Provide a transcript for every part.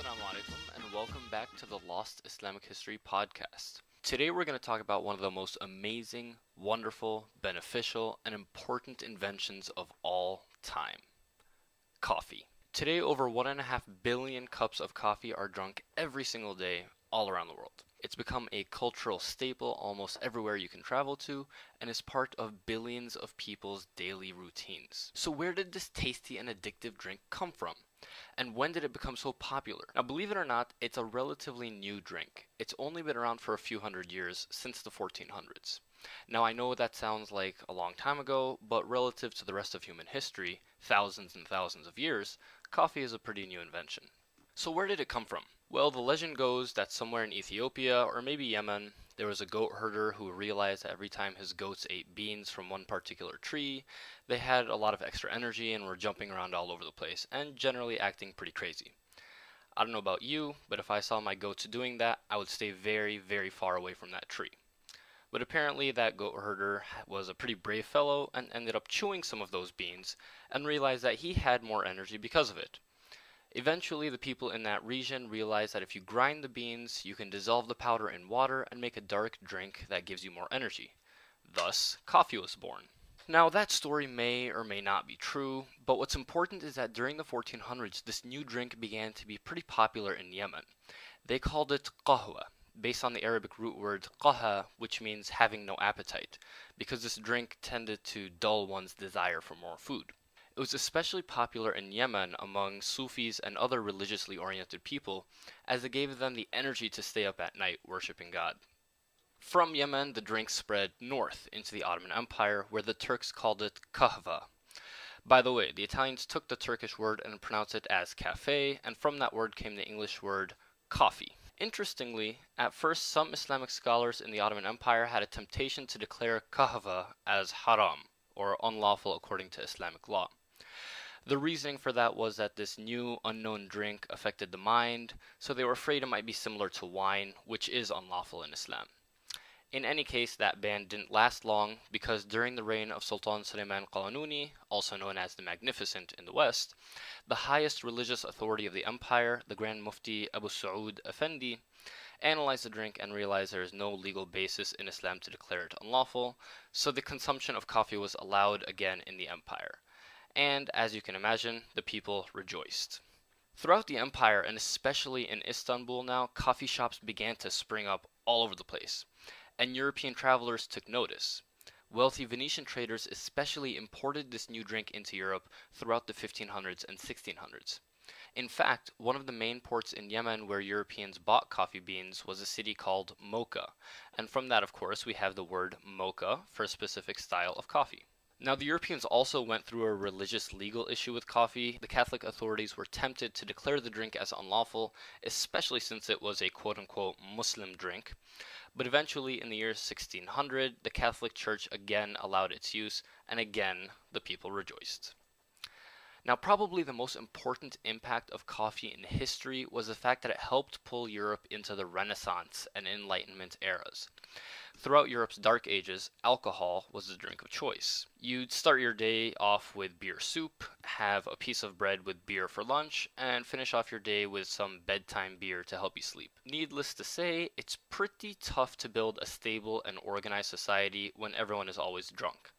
Assalamu alaikum and welcome back to the Lost Islamic History podcast. Today we're going to talk about one of the most amazing, wonderful, beneficial, and important inventions of all time. Coffee. Today over 1.5 billion cups of coffee are drunk every single day all around the world. It's become a cultural staple almost everywhere you can travel to and is part of billions of people's daily routines. So where did this tasty and addictive drink come from? And when did it become so popular? Now, believe it or not, it's a relatively new drink. It's only been around for a few hundred years, since the 1400s. Now, I know that sounds like a long time ago, but relative to the rest of human history, thousands and thousands of years, coffee is a pretty new invention. So where did it come from? Well, the legend goes that somewhere in Ethiopia, or maybe Yemen, there was a goat herder who realized that every time his goats ate beans from one particular tree, they had a lot of extra energy and were jumping around all over the place, and generally acting pretty crazy. I don't know about you, but if I saw my goats doing that, I would stay very, very far away from that tree. But apparently that goat herder was a pretty brave fellow and ended up chewing some of those beans and realized that he had more energy because of it. Eventually, the people in that region realized that if you grind the beans, you can dissolve the powder in water and make a dark drink that gives you more energy. Thus, coffee was born. Now, that story may or may not be true, but what's important is that during the 1400s, this new drink began to be pretty popular in Yemen. They called it qahwa, based on the Arabic root word qaha, which means having no appetite, because this drink tended to dull one's desire for more food. It was especially popular in Yemen among Sufis and other religiously oriented people, as it gave them the energy to stay up at night worshipping God. From Yemen, the drink spread north into the Ottoman Empire, where the Turks called it kahva. By the way, the Italians took the Turkish word and pronounced it as cafe, and from that word came the English word coffee. Interestingly, at first some Islamic scholars in the Ottoman Empire had a temptation to declare kahva as haram, or unlawful according to Islamic law. The reasoning for that was that this new, unknown drink affected the mind, so they were afraid it might be similar to wine, which is unlawful in Islam. In any case, that ban didn't last long, because during the reign of Sultan Suleiman Qalanuni, also known as the Magnificent in the West, the highest religious authority of the empire, the Grand Mufti Abu Saud Effendi, analyzed the drink and realized there is no legal basis in Islam to declare it unlawful, so the consumption of coffee was allowed again in the empire. And, as you can imagine, the people rejoiced. Throughout the empire, and especially in Istanbul now, coffee shops began to spring up all over the place, and European travelers took notice. Wealthy Venetian traders especially imported this new drink into Europe throughout the 1500s and 1600s. In fact, one of the main ports in Yemen where Europeans bought coffee beans was a city called Mocha, and from that, of course, we have the word mocha for a specific style of coffee. Now, the Europeans also went through a religious legal issue with coffee. The Catholic authorities were tempted to declare the drink as unlawful, especially since it was a quote-unquote Muslim drink. But eventually, in the year 1600, the Catholic Church again allowed its use, and again, the people rejoiced. Now, probably the most important impact of coffee in history was the fact that it helped pull Europe into the Renaissance and Enlightenment eras. Throughout Europe's Dark Ages, alcohol was the drink of choice. You'd start your day off with beer soup, have a piece of bread with beer for lunch, and finish off your day with some bedtime beer to help you sleep. Needless to say, it's pretty tough to build a stable and organized society when everyone is always drunk.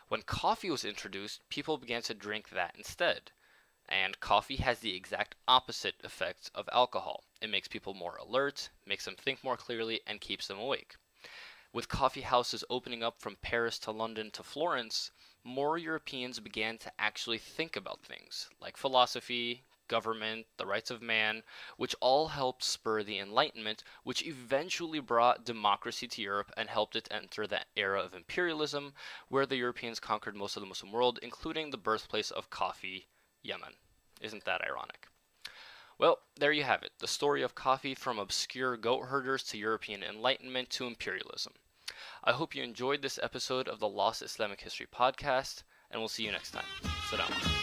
When coffee was introduced, people began to drink that instead. And coffee has the exact opposite effect of alcohol. It makes people more alert, makes them think more clearly, and keeps them awake. With coffee houses opening up from Paris to London to Florence, more Europeans began to actually think about things like philosophy, government, the rights of man, which all helped spur the Enlightenment, which eventually brought democracy to Europe and helped it enter that era of imperialism, where the Europeans conquered most of the Muslim world, including the birthplace of coffee, Yemen. Isn't that ironic? Well, there you have it, the story of coffee from obscure goat herders to European Enlightenment to imperialism. I hope you enjoyed this episode of the Lost Islamic History podcast, and we'll see you next time. Salam.